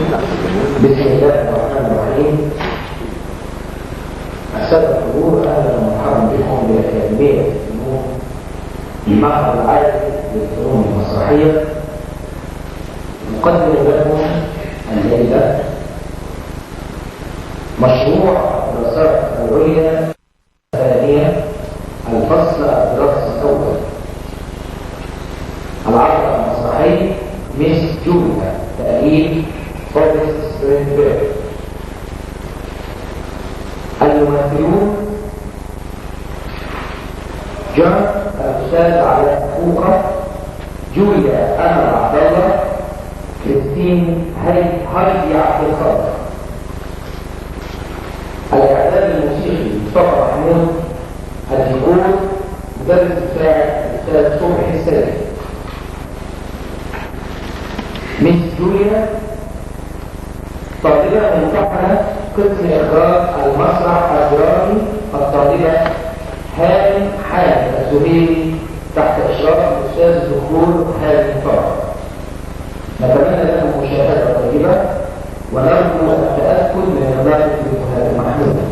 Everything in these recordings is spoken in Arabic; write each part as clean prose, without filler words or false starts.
بسم الله الرحمن الرحيم. السادة الحضور، أهلا ومرحبا بكم بأكاديمية الفنون المعهد العالي للفنون المسرحية. نقدم لكم الليلة مشروع الدراسات العليا الثانية، الفصل الدراسي الأول، العرض المسرحي ميس جوليا، تأليف فورست سبرينبيرغ. الممثلون: جون الأستاذ علاء فوقة، جوليا أمل عبد الله، كريستين هايدي عبد الخالق. الإعداد الموسيقي مصطفى محمود، الديكور مدرس مساعد الأستاذ صبحي السيد. ميس جوليا طالبة ممتحنة قسم إخراج المسرح الدرامي، الطالبة هاني حامد الزهيري تحت إشراف الأستاذ الدكتور هاني فرج. نتمنى لكم مشاهدة طيبة ونرجو التأكد من نظافة المحمودة.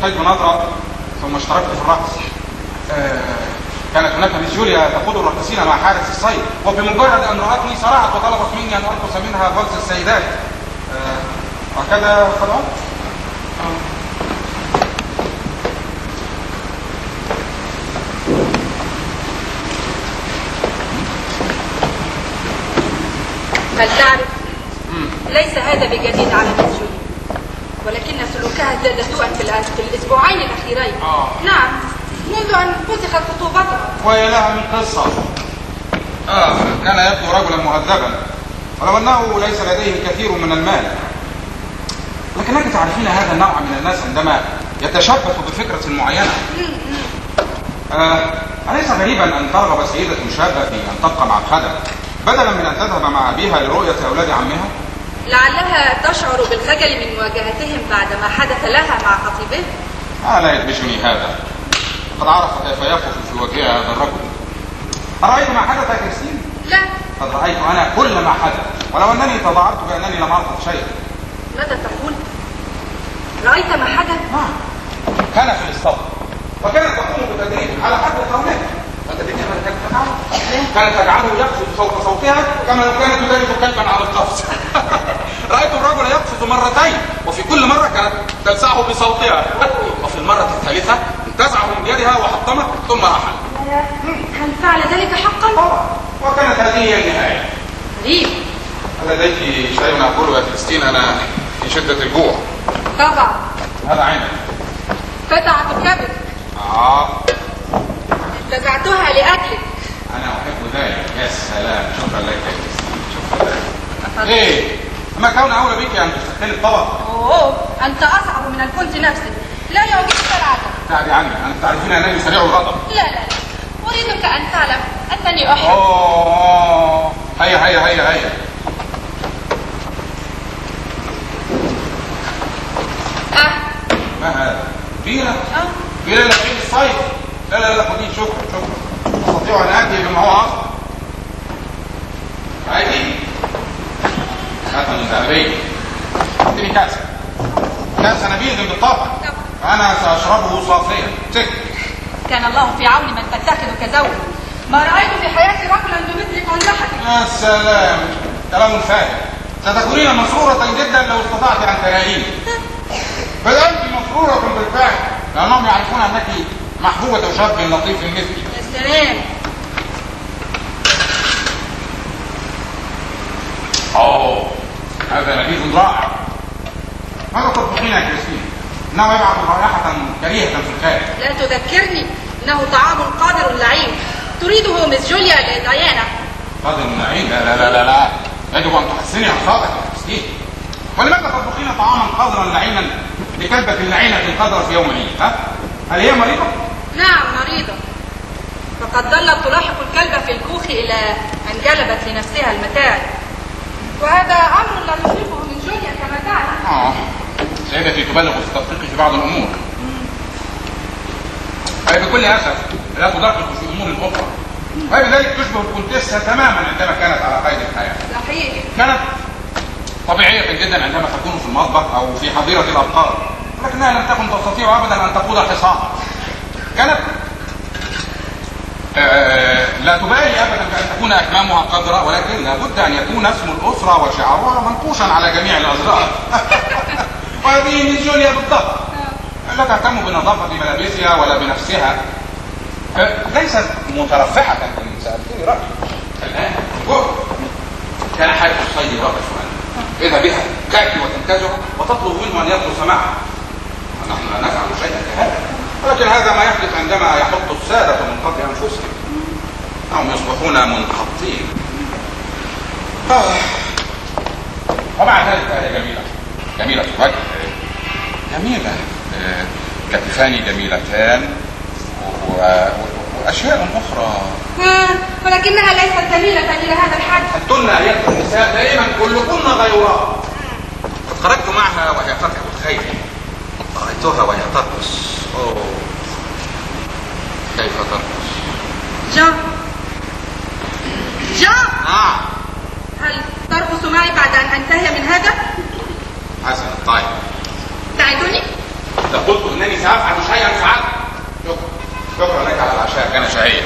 ألقيت نظرة ثم اشتركت في الرقص. كانت هناك ميس جوليا تقود الراقصين مع حارس الصيد، وبمجرد أن رأتني صرعت وطلبت مني أن أرقص منها فالس السيدات. وكذا خلاص. هل تعرف؟ ليس هذا بجديد على ميس جوليا، ولكن سلوكها ازداد سوءا في الاسبوعين الاخيرين. نعم، منذ ان فسخت خطوبتها. وهي لها من قصه. كان يبدو رجلا مهذبا، ولو انه ليس لديه الكثير من المال. لكنك تعرفين هذا النوع من الناس عندما يتشبث بفكره معينه. أليس غريبا ان ترغب سيده شابه في ان تبقى مع الخدم بدلا من ان تذهب مع ابيها لرؤيه اولاد عمها؟ لعلها تشعر بالخجل من مواجهتهم بعد ما حدث لها مع خطيبه. لا يدهشني هذا، قد عرف كيف يقف في وجه هذا الرجل. أرأيت ما حدث يا كريستين؟ لا. قد رأيت أنا كل ما حدث، ولو أنني تظاهرت بأنني لم أرفض شيئا. ماذا تقول؟ رأيت ما حدث؟ نعم، كان في الاسطبل، وكانت تقوم بتدريب على حد قولها. فتدريب كانت تجعله يقفز فوق صوتها كما لو كانت تدرب كلبا على القفز. رأيت الرجل يقفز مرتين، وفي كل مرة كانت تلسعه بصوتها، وفي المرة الثالثة انتزعه من يدها وحطمه ثم رحل. هل فعل ذلك حقا؟ طبعا، وكانت هذه هي النهاية. غريب. هل لديك شيء أقوله يا كريستين؟ أنا في شدة الجوع. طبعا. هذا عينك. قطعة الكبد. انتزعتها لأجلك. أنا أحب ذلك. يا سلام، شكرا لك يا كريستين، شكرا لك. إيه؟ أما كون أولى بك أن تستقل الطبق. أنت أصعب من الكنت نفسك. لا يعجبك العدم. تعدي عني، أنت تعرفين أنني سريع الغضب. لا، أريدك أن تعلم أنني أحب. هيا هيا هيا هيا. ما هذا؟ بيرة؟ بيرة لحين الصيف. لا خدين. شكرا. أستطيع أن آتي بما هو أفضل. عادي. هذا ذهبي. اديني كاس نبيذ بالطبع. أنا سأشربه صافيا. كان الله في عون من تتخذ كزوج. ما رأيت في حياتي رجلا بمثلك أنجحك. يا سلام، كلام فارغ. ستكونين مسرورة جدا لو استطعت أن تلاقيني. بل أنت مسرورة بالفعل، لأنهم يعرفون أنك محبوبة شاب لطيف مثلي. يا سلام. هذا نبيذ رائع. ماذا تطبخين يا كريستين؟ انه يبعث رائحة كريهة في الخارج. لا تذكرني، انه طعام قادر لعين تريده مس جوليا لديانا. قادر لعين؟ لا لا لا لا، يجب ان تحسني اخلاقك يا كريستين. ولماذا تطبخين طعاما قادرا لعينا لكلبة اللعينة القادرة في يوم عيد؟ هل هي مريضة؟ نعم مريضة، فقد ظلت تلاحق الكلب في الكوخ إلى أن جلبت لنفسها المتاع، وهذا أمر لا يصيبه من جوليا كما تعلم. سيدتي تبلغ في التدقيق في بعض الأمور. أي بكل أسف لا تدقق في أمور أخرى، ولذلك تشبه الكونتيسة تماما عندما كانت على قيد الحياة. صحيح. كانت طبيعية جدا عندما تكون في المطبخ أو في حظيرة الأبقار، ولكنها لم تكن تستطيع أبدا أن تقود حصانا. كانت لا تبالي ابدا بان تكون اكمامها قذره، ولكن لابد ان يكون اسم الاسره وشعارها منقوشا على جميع الازرار. وهذه من جوليا بالضبط، لا تهتم بنظافه ملابسها ولا بنفسها، ليست مترفحه. ان سالتني رايي الان كان حارس الصيد يراقب سؤالا، اذا بها تاتي وتنتزعه وتطلب منه ان يدرس معها. نحن لا نفعل شيئا كهذا، ولكن هذا ما يحدث عندما يحط السادة من قبل أنفسهم أو يصبحون منحطين. ومع ذلك هي جميلة، جميلة الوجه، جميلة كتفان جميلتان وأشياء أخرى، ولكنها ليست جميلة إلى هذا الحد. أنتن أيتها النساء دائما كلكن غيورات. قد خرجت معها وهي تركب الخيل، رأيتها وهي ترقص. كيف ترقص؟ جان. نعم. هل ترقص معي بعد أن أنتهي من هذا؟ حسنا، طيب. تعدني؟ إذا قلت أنني سأفعل شيئا فعلت. شكرا لك على العشاء، كان شهيا.